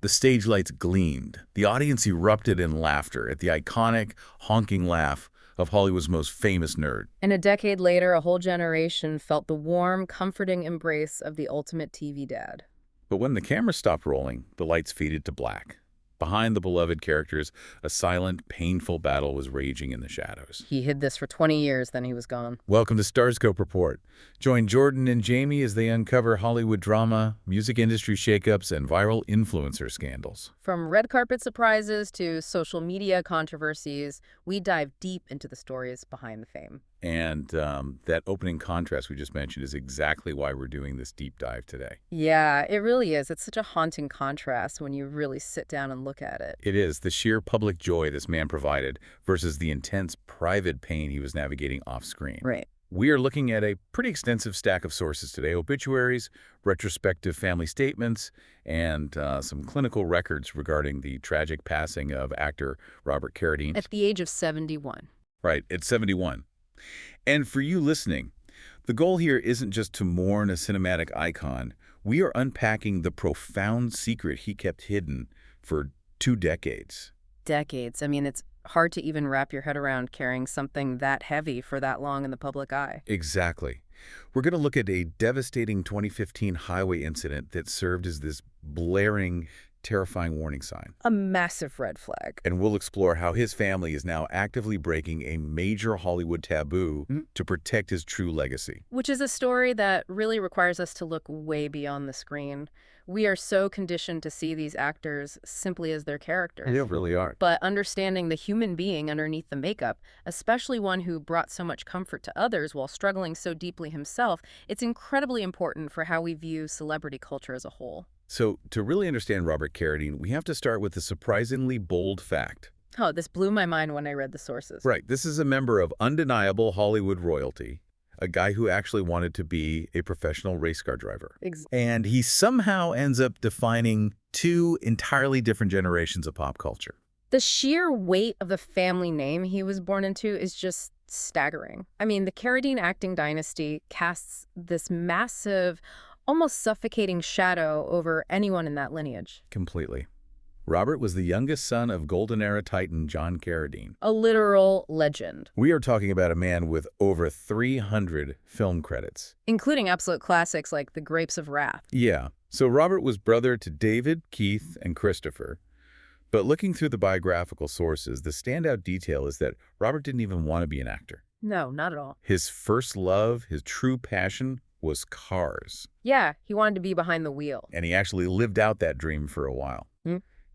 The stage lights gleamed. The audience erupted in laughter at the iconic, honking laugh of Hollywood's most famous nerd. And a decade later, a whole generation felt the warm, comforting embrace of the ultimate TV dad. But when the camera stopped rolling, the lights faded to black. Behind the beloved characters, a silent, painful battle was raging in the shadows. He hid this for 20 years, then he was gone. Welcome to Starscope Report. Join Jordan and Jamie as they uncover Hollywood drama, music industry shakeups, and viral influencer scandals. From red carpet surprises to social media controversies, we dive deep into the stories behind the fame. And that opening contrast we just mentioned is exactly why we're doing this deep dive today. Yeah, it really is. It's such a haunting contrast when you really sit down and look at it. It is the sheer public joy this man provided versus the intense private pain he was navigating off-screen. Right. We are looking at a pretty extensive stack of sources today: obituaries, retrospective family statements, and some clinical records regarding the tragic passing of actor Robert Carradine. At the age of 71. Right, at 71. And for you listening, the goal here isn't just to mourn a cinematic icon. We are unpacking the profound secret he kept hidden for 2 decades. Decades. I mean, it's hard to even wrap your head around carrying something that heavy for that long in the public eye. Exactly. We're going to look at a devastating 2015 highway incident that served as this blaring, terrifying warning sign. A massive red flag. And we'll explore how his family is now actively breaking a major Hollywood taboo to protect his true legacy. Which is a story that really requires us to look way beyond the screen. We are so conditioned to see these actors simply as their characters. They really are. But understanding the human being underneath the makeup, especially one who brought so much comfort to others while struggling so deeply himself, it's incredibly important for how we view celebrity culture as a whole. So, to really understand Robert Carradine, we have to start with a surprisingly bold fact. Oh, this blew my mind when I read the sources. Right. This is a member of undeniable Hollywood royalty, a guy who actually wanted to be a professional race car driver. And he somehow ends up defining 2 entirely different generations of pop culture. The sheer weight of the family name he was born into is just staggering. I mean, the Carradine acting dynasty casts this massive, almost suffocating shadow over anyone in that lineage. Completely. Robert was the youngest son of Golden Era titan John Carradine. A literal legend. We are talking about a man with over 300 film credits. Including absolute classics like The Grapes of Wrath. Yeah. So Robert was brother to David, Keith, and Christopher. But looking through the biographical sources, the standout detail is that Robert didn't even want to be an actor. No, not at all. His first love, his true passion, was cars. Yeah, he wanted to be behind the wheel. And he actually lived out that dream for a while.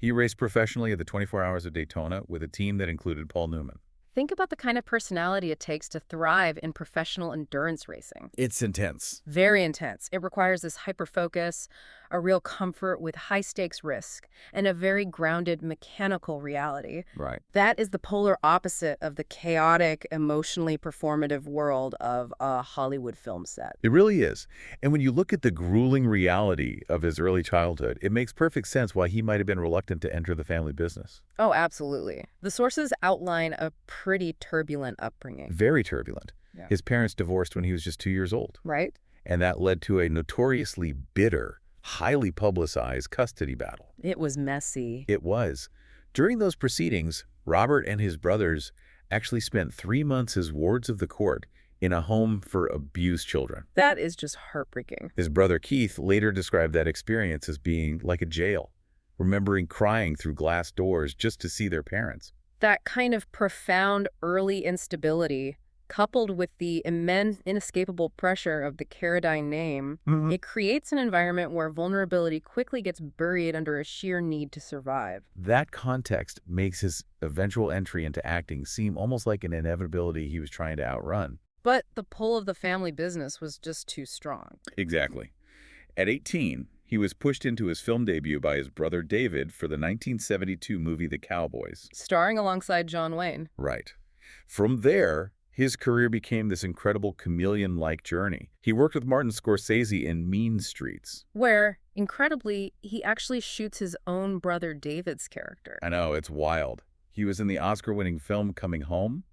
He raced professionally at the 24 Hours of Daytona with a team that included Paul Newman. Think about the kind of personality it takes to thrive in professional endurance racing. It's intense. Very intense. It requires this hyperfocus, a real comfort with high-stakes risk, and a very grounded mechanical reality. Right. That is the polar opposite of the chaotic, emotionally performative world of a Hollywood film set. It really is. And when you look at the grueling reality of his early childhood, it makes perfect sense why he might have been reluctant to enter the family business. Oh, absolutely. The sources outline a pretty turbulent upbringing. Very turbulent. Yeah. His parents divorced when he was just 2 years old. Right? And that led to a notoriously bitter, highly publicized custody battle. It was messy. It was. During those proceedings, Robert and his brothers actually spent 3 months as wards of the court in a home for abused children. That is just heartbreaking. His brother Keith later described that experience as being like a jail, remembering crying through glass doors just to see their parents. That kind of profound early instability, coupled with the immense, inescapable pressure of the Carradine name, it creates an environment where vulnerability quickly gets buried under a sheer need to survive. That context makes his eventual entry into acting seem almost like an inevitability he was trying to outrun. But the pull of the family business was just too strong. Exactly. At 18, he was pushed into his film debut by his brother David for the 1972 movie The Cowboys. Starring alongside John Wayne. Right. From there, his career became this incredible chameleon-like journey. He worked with Martin Scorsese in Mean Streets. Where, incredibly, he actually shoots his own brother David's character. I know, it's wild. He was in the Oscar-winning film Coming Home,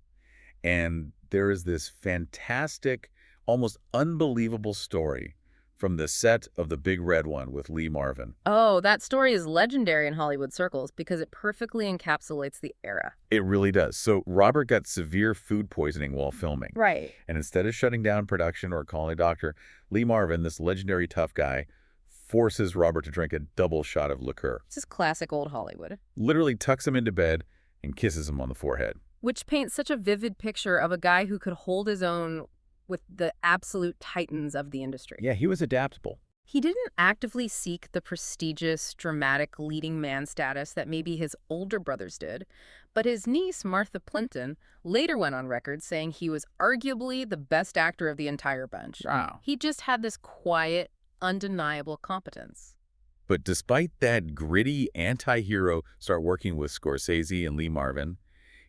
and there is this fantastic, almost unbelievable story from the set of The Big Red One with Lee Marvin. Oh, that story is legendary in Hollywood circles because it perfectly encapsulates the era. It really does. So Robert got severe food poisoning while filming. Right. And instead of shutting down production or calling a doctor, Lee Marvin, this legendary tough guy, forces Robert to drink a double shot of liqueur. This is classic old Hollywood. Literally tucks him into bed and kisses him on the forehead. Which paints such a vivid picture of a guy who could hold his own with the absolute titans of the industry. Yeah, he was adaptable. He didn't actively seek the prestigious, dramatic leading man status that maybe his older brothers did, but his niece, Martha Plimpton, later went on record saying he was arguably the best actor of the entire bunch. Wow. He just had this quiet, undeniable competence. But despite that gritty anti-hero start working with Scorsese and Lee Marvin,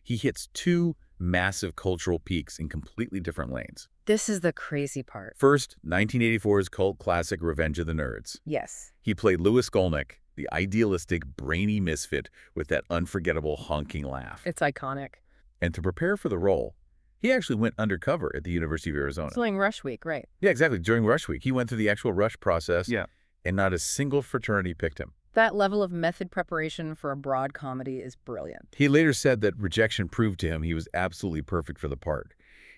he hits two massive cultural peaks in completely different lanes. This is the crazy part. First, 1984's cult classic Revenge of the Nerds. Yes. He played Lewis Skolnick, the idealistic, brainy misfit with that unforgettable honking laugh. It's iconic. And to prepare for the role, he actually went undercover at the University of Arizona. During Rush Week, right. Yeah, exactly. During Rush Week, he went through the actual Rush process, and not a single fraternity picked him. That level of method preparation for a broad comedy is brilliant. He later said that rejection proved to him he was absolutely perfect for the part.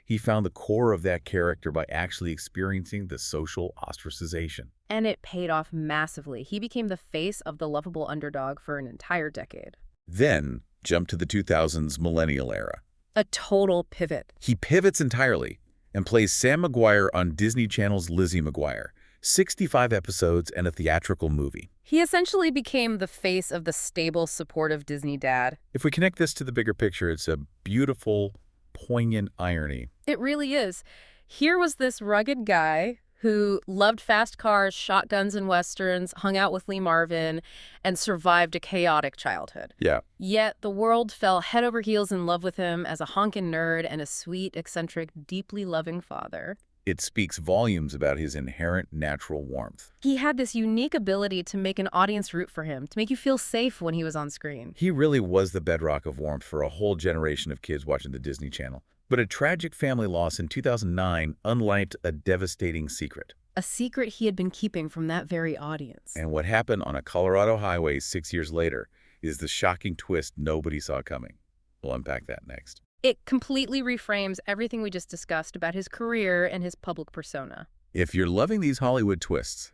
He found the core of that character by actually experiencing the social ostracization. And it paid off massively. He became the face of the lovable underdog for an entire decade. Then, jump to the 2000s millennial era. A total pivot. He pivots entirely and plays Sam McGuire on Disney Channel's Lizzie McGuire. 65 episodes and a theatrical movie. He essentially became the face of the stable, supportive Disney dad. If we connect this to the bigger picture, it's a beautiful, poignant irony. It really is. Here was this rugged guy who loved fast cars, shotguns and westerns, hung out with Lee Marvin, and survived a chaotic childhood. Yeah. Yet the world fell head over heels in love with him as a honkin' nerd and a sweet, eccentric, deeply loving father. It speaks volumes about his inherent natural warmth. He had this unique ability to make an audience root for him, to make you feel safe when he was on screen. He really was the bedrock of warmth for a whole generation of kids watching the Disney Channel. But a tragic family loss in 2009 unlighted a devastating secret. A secret he had been keeping from that very audience. And what happened on a Colorado highway 6 years later is the shocking twist nobody saw coming. We'll unpack that next. It completely reframes everything we just discussed about his career and his public persona. If you're loving these Hollywood twists,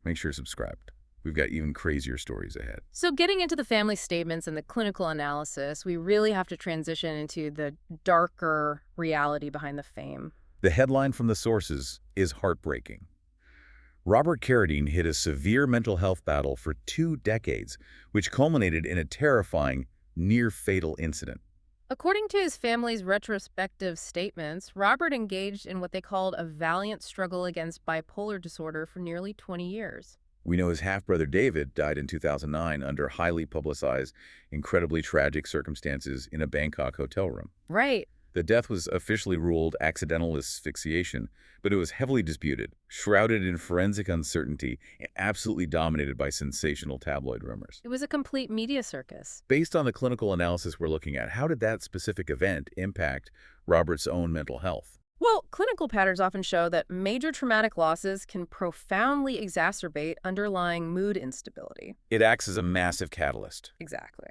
make sure you're subscribed. We've got even crazier stories ahead. So getting into the family statements and the clinical analysis, we really have to transition into the darker reality behind the fame. The headline from the sources is heartbreaking. Robert Carradine hit a severe mental health battle for 2 decades, which culminated in a terrifying, near-fatal incident. According to his family's retrospective statements, Robert engaged in what they called a valiant struggle against bipolar disorder for nearly 20 years. We know his half-brother David died in 2009 under highly publicized, incredibly tragic circumstances in a Bangkok hotel room. Right. The death was officially ruled accidental asphyxiation, but it was heavily disputed, shrouded in forensic uncertainty, and absolutely dominated by sensational tabloid rumors. It was a complete media circus. Based on the clinical analysis we're looking at, how did that specific event impact Robert's own mental health? Well, clinical patterns often show that major traumatic losses can profoundly exacerbate underlying mood instability. It acts as a massive catalyst. Exactly.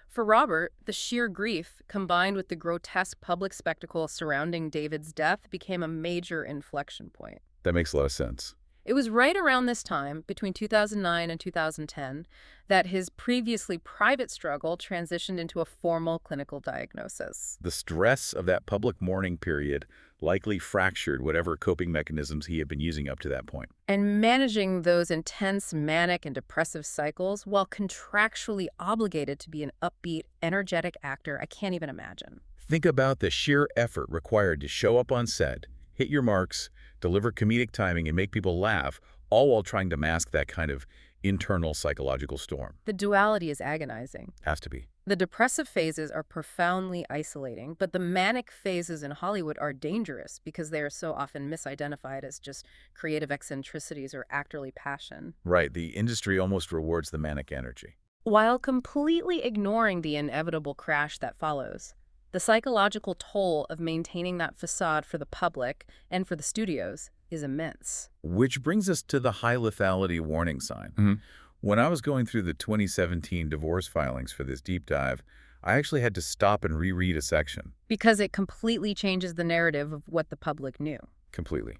For Robert, the sheer grief, combined with the grotesque public spectacle surrounding David's death, became a major inflection point. That makes a lot of sense. It was right around this time, between 2009 and 2010, that his previously private struggle transitioned into a formal clinical diagnosis. The stress of that public mourning period likely fractured whatever coping mechanisms he had been using up to that point. And managing those intense manic and depressive cycles while contractually obligated to be an upbeat, energetic actor, I can't even imagine. Think about the sheer effort required to show up on set, hit your marks, deliver comedic timing, and make people laugh, all while trying to mask that kind of internal psychological storm. The duality is agonizing. Has to be. The depressive phases are profoundly isolating, but the manic phases in Hollywood are dangerous because they are so often misidentified as just creative eccentricities or actorly passion. Right, the industry almost rewards the manic energy. While completely ignoring the inevitable crash that follows. The psychological toll of maintaining that facade for the public and for the studios is immense. Which brings us to the high lethality warning sign. When I was going through the 2017 divorce filings for this deep dive, I actually had to stop and reread a section. Because it completely changes the narrative of what the public knew. Completely.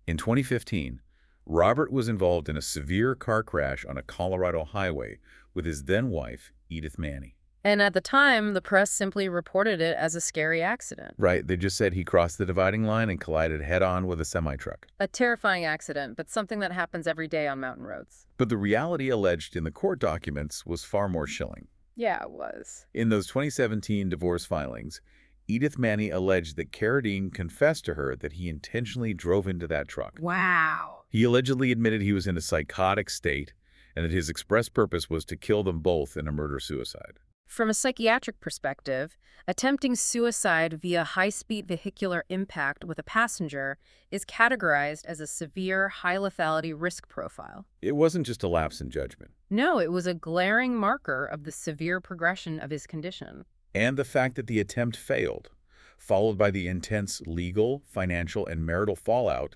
In 2015, Robert was involved in a severe car crash on a Colorado highway with his then-wife, Edith Manny. And at the time, the press simply reported it as a scary accident. Right, they just said he crossed the dividing line and collided head-on with a semi-truck. A terrifying accident, but something that happens every day on mountain roads. But the reality alleged in the court documents was far more chilling. Yeah, it was. In those 2017 divorce filings, Edith Manny alleged that Carradine confessed to her that he intentionally drove into that truck. Wow. He allegedly admitted he was in a psychotic state and that his express purpose was to kill them both in a murder-suicide. From a psychiatric perspective, attempting suicide via high-speed vehicular impact with a passenger is categorized as a severe high-lethality risk profile. It wasn't just a lapse in judgment. No, it was a glaring marker of the severe progression of his condition. And the fact that the attempt failed, followed by the intense legal, financial, and marital fallout,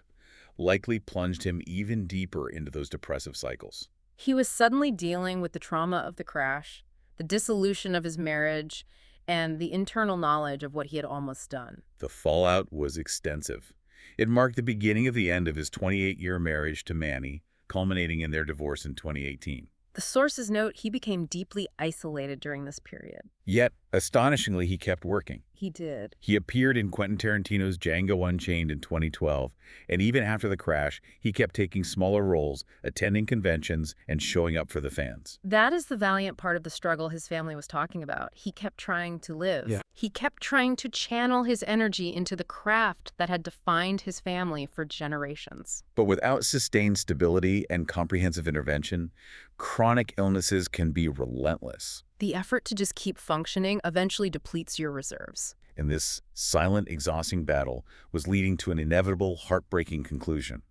likely plunged him even deeper into those depressive cycles. He was suddenly dealing with the trauma of the crash, the dissolution of his marriage, and the internal knowledge of what he had almost done. The fallout was extensive. It marked the beginning of the end of his 28-year marriage to Manny, culminating in their divorce in 2018. The sources note he became deeply isolated during this period. Yet, astonishingly, he kept working. He did. He appeared in Quentin Tarantino's Django Unchained in 2012, and even after the crash, he kept taking smaller roles, attending conventions, and showing up for the fans. That is the valiant part of the struggle his family was talking about. He kept trying to live. Yeah. He kept trying to channel his energy into the craft that had defined his family for generations. But without sustained stability and comprehensive intervention, chronic illnesses can be relentless. The effort to just keep functioning eventually depletes your reserves. And this silent, exhausting battle was leading to an inevitable, heartbreaking conclusion.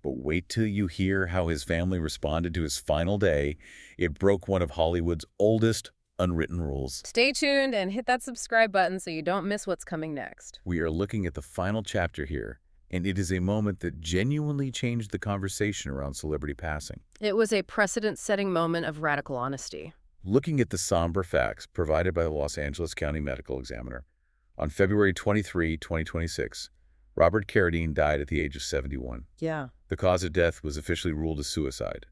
But wait till you hear how his family responded to his final day. It broke one of Hollywood's oldest unwritten rules. Stay tuned and hit that subscribe button so you don't miss what's coming next. We are looking at the final chapter here, and it is a moment that genuinely changed the conversation around celebrity passing. It was a precedent-setting moment of radical honesty. Looking at the somber facts provided by the Los Angeles County Medical Examiner, on February 23, 2026, Robert Carradine died at the age of 71. Yeah. The cause of death was officially ruled as suicide.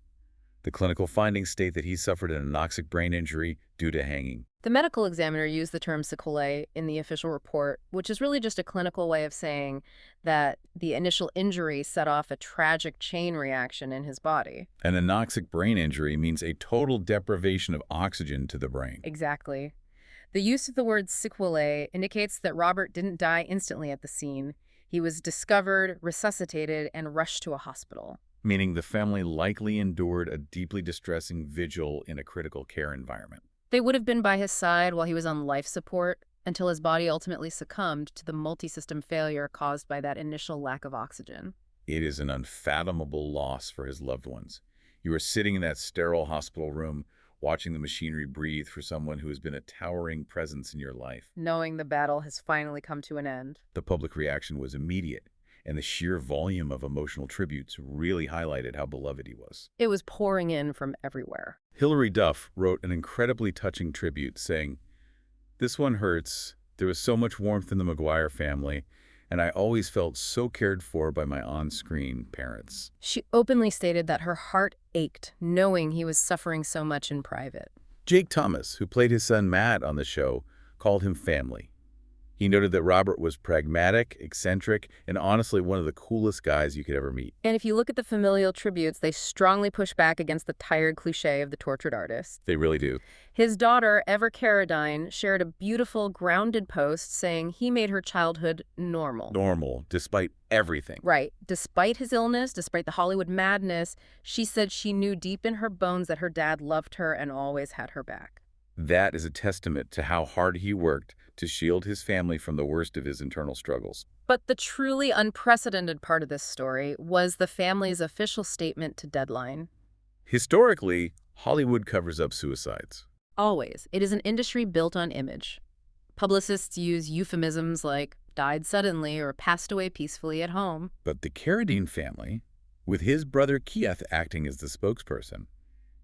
The clinical findings state that he suffered an anoxic brain injury due to hanging. The medical examiner used the term sequelae in the official report, which is really just a clinical way of saying that the initial injury set off a tragic chain reaction in his body. An anoxic brain injury means a total deprivation of oxygen to the brain. Exactly. The use of the word sequelae indicates that Robert didn't die instantly at the scene. He was discovered, resuscitated, and rushed to a hospital. Meaning the family likely endured a deeply distressing vigil in a critical care environment. They would have been by his side while he was on life support until his body ultimately succumbed to the multi-system failure caused by that initial lack of oxygen. It is an unfathomable loss for his loved ones. You are sitting in that sterile hospital room, watching the machinery breathe for someone who has been a towering presence in your life. Knowing the battle has finally come to an end. The public reaction was immediate, and the sheer volume of emotional tributes really highlighted how beloved he was. It was pouring in from everywhere. Hilary Duff wrote an incredibly touching tribute saying, "This one hurts. There was so much warmth in the McGuire family, and I always felt so cared for by my on-screen parents." She openly stated that her heart ached, knowing he was suffering so much in private. Jake Thomas, who played his son Matt on the show, called him family. He noted that Robert was pragmatic, eccentric, and honestly one of the coolest guys you could ever meet. And if you look at the familial tributes, they strongly push back against the tired cliché of the tortured artist. They really do. His daughter, Robert Carradine, shared a beautiful, grounded post saying he made her childhood normal. Normal, despite everything. Right. Despite his illness, despite the Hollywood madness, she said she knew deep in her bones that her dad loved her and always had her back. That is a testament to how hard he worked to shield his family from the worst of his internal struggles. But the truly unprecedented part of this story was the family's official statement to Deadline. Historically, Hollywood covers up suicides. Always. It is an industry built on image. Publicists use euphemisms like died suddenly or passed away peacefully at home. But the Carradine family, with his brother Keith acting as the spokesperson,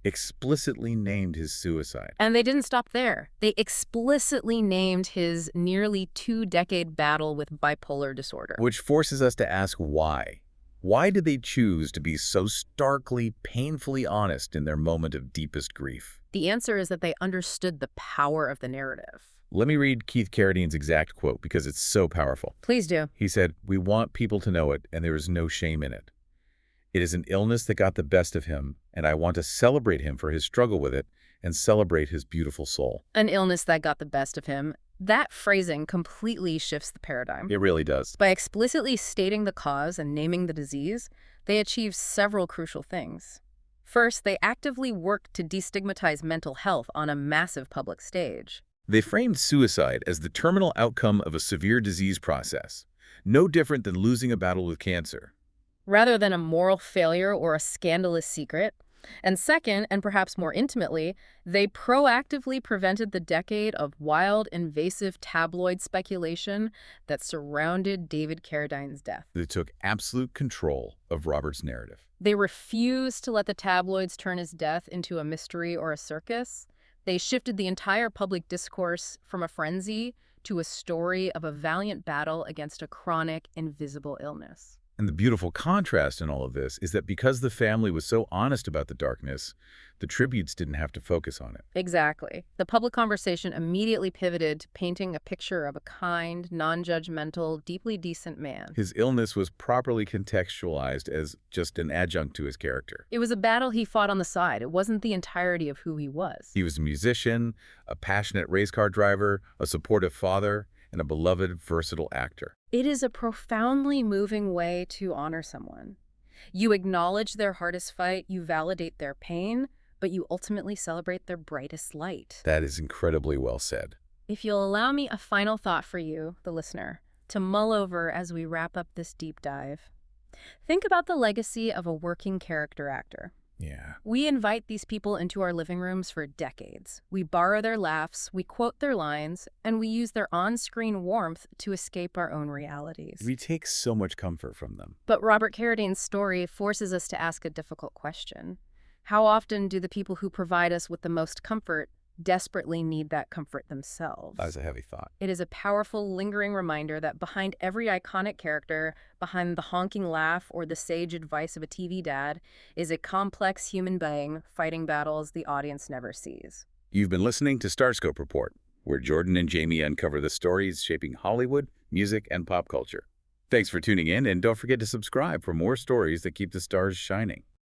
explicitly named his suicide. And they didn't stop there. They explicitly named his nearly 2-decade battle with bipolar disorder. Which forces us to ask why. Why did they choose to be so starkly, painfully honest in their moment of deepest grief? The answer is that they understood the power of the narrative. Let me read Keith Carradine's exact quote because it's so powerful. Please do. He said, "We want people to know it, and there is no shame in it. It is an illness that got the best of him, and I want to celebrate him for his struggle with it and celebrate his beautiful soul." An illness that got the best of him. That phrasing completely shifts the paradigm. It really does. By explicitly stating the cause and naming the disease, they achieved several crucial things. First, they actively worked to destigmatize mental health on a massive public stage. They framed suicide as the terminal outcome of a severe disease process, no different than losing a battle with cancer, rather than a moral failure or a scandalous secret. And second, and perhaps more intimately, they proactively prevented the decade of wild, invasive tabloid speculation that surrounded David Carradine's death. They took absolute control of Robert's narrative. They refused to let the tabloids turn his death into a mystery or a circus. They shifted the entire public discourse from a frenzy to a story of a valiant battle against a chronic, invisible illness. And the beautiful contrast in all of this is that because the family was so honest about the darkness, the tributes didn't have to focus on it. Exactly. The public conversation immediately pivoted to painting a picture of a kind, non-judgmental, deeply decent man. His illness was properly contextualized as just an adjunct to his character. It was a battle he fought on the side. It wasn't the entirety of who he was. He was a musician, a passionate race car driver, a supportive father, and a beloved, versatile actor. It is a profoundly moving way to honor someone. You acknowledge their hardest fight, you validate their pain, but you ultimately celebrate their brightest light. That is incredibly well said. If you'll allow me a final thought for you, the listener, to mull over as we wrap up this deep dive. Think about the legacy of a working character actor. Yeah. We invite these people into our living rooms for decades. We borrow their laughs, we quote their lines, and we use their on-screen warmth to escape our own realities. We take so much comfort from them. But Robert Carradine's story forces us to ask a difficult question. How often do the people who provide us with the most comfort desperately need that comfort themselves? That's a heavy thought. It is a powerful, lingering reminder that behind every iconic character, behind the honking laugh or the sage advice of a TV dad, is a complex human being fighting battles the audience never sees. You've been listening to Starscope Report, where Jordan and Jamie uncover the stories shaping Hollywood, music, and pop culture. Thanks for tuning in, and don't forget to subscribe for more stories that keep the stars shining.